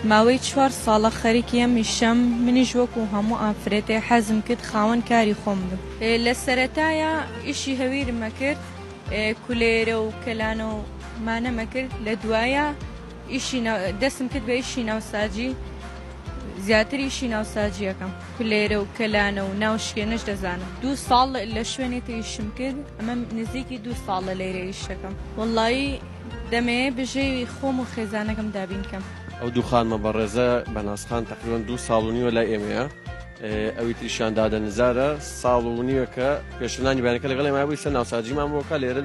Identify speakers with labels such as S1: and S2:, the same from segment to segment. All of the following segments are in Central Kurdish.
S1: ماوەی 4 ساڵە خەریکی ئەم میشەم، منیش وەکو هەموو ئافرەتێ حەزم کرد خاوەن کاری خۆم بم. لە سەرەتایە ئیشی هەویرمە کرد، کولێرە و کەلانە و مانەمە کرد. لە دوایە دەستم کرد بە ئیشی ناوساجی، زیاتر ئیشی ناوساجی یەکەم، کولێرە و کەلانە و ناوشکێنەش دەزانم. 2 ساڵ لە شوێنێکی ئیشم کرد، ئەمە نزیکی 2 ساڵە لێرە ئیشەکەم. وەڵڵی دەمەوێت بژێوی خۆم و خێزانەکەم دابینکەم.
S2: ئەو دوو خانمە بەڕێزە بەناسخان تقریباً 2 ساڵ و نیوە لای ئێمەیە، ئەوی تریشیان دادە نزارە ساڵ و نیوە کە پێشترانی بەیانەکە لەگەڵ ئێمە بووی سەر ناوساجیمان بۆکە لێرە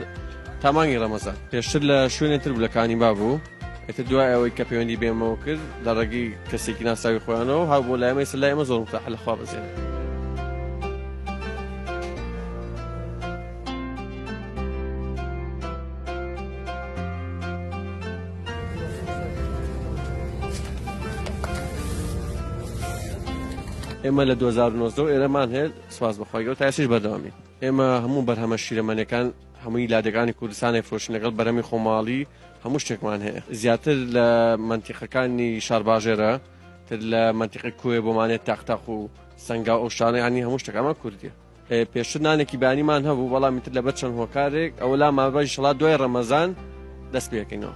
S2: تامانگی ڕەمەزان. پێشتر لە شوێنێتر بوو لە کانیبا بوو، ئێتر دوای ئەوەی کە پەیوەندی بێمەوە کرد لە ڕێگەی کەسێکی ناساوی خۆیانەوە هاو بۆ لای ئێمە، لای ئێمە زۆر متاحە لەخوا بزێنێ. ئێمە لە 2009 ئێرەمان هەیە، سواز بەخوایەوە تاسیش بەردەوامی. ئێمە هەموو بەرهەمە شیرەمەنیەکان هەمووی لادەکانی کوردستانی فرۆشن لەگەڵ بەرەمی خۆماڵی هەموو شتێکمان هەیە. زیاتر لە منتیقەکانی شارباژێرە تر لە منتیقی کوێ بۆمانێت تاختاق و سەنگا و شانە، ینی هەموو شتەکانمان کوردیە. پێشتر نانێکی بانیمان هەبوو، بەڵام تر لەبەر چەند هۆکارێک ئەوە لا مابەی شڵات دوای ڕەمەزان دەست پێکەینەوە.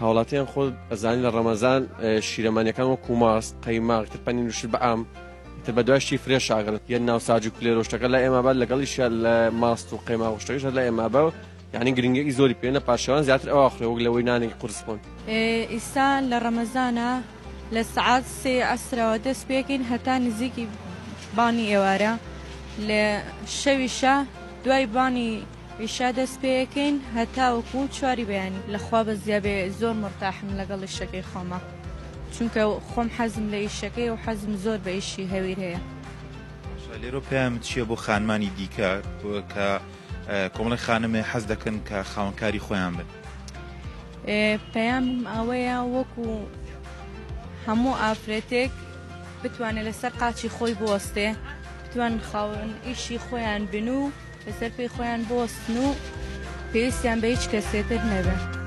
S2: هاوڵاتیان خۆت ئەزانی لە ڕەمەزان شیرەمانیەکان وەکو ماست، قەیماق، تر پەنیر و شر بەعام تر بە دوایشتی فرێش ئاگرن یەک ناوساج و کولێر و شتەکە لە ئێمە بە لەگەڵیشە لە ماست و قەیماق و شتەکەش لە ئێمە بە، یعنی گرنگێکی زۆری پێێنە پاشەوان زیاتر ئەوە ئاخرێ وەک لەوەی نانێکی قورس بوون.
S1: ئیستا لە ڕەمەزانە لە سەعات 3 عەسرەوە دەست پێکەین هەتا نزیکی بانی ئێوارە، لە شەویشە دوای بانی ئیشا دەست پێکەین هەتا وەکو 4 بەیانی. لەخوا بەزیابێ زۆر مرتاحم لەگەڵ ئیشەکەی خۆمە، چونکە خۆم حەزم لە ئیشەکەی و حەزم زۆر بە ئیشی هەویر هەیە.
S3: لێرە پێم چییە بۆ خانمانی دیکە کە کۆمەڵی خانمێ حەز دەکەن کە خاوەنکاری خۆیان بن؟
S1: پەیام ئەوەیە وەکو هەموو ئافرەتێک بتوانێت لەسەر قاچی خۆی بوەستێ، بتوان خاوەن ئیشی خۆیان بن و لەسەر پێی خۆیان بوەستن و پێویستیان بە هیچ کەسێتر نەبێت.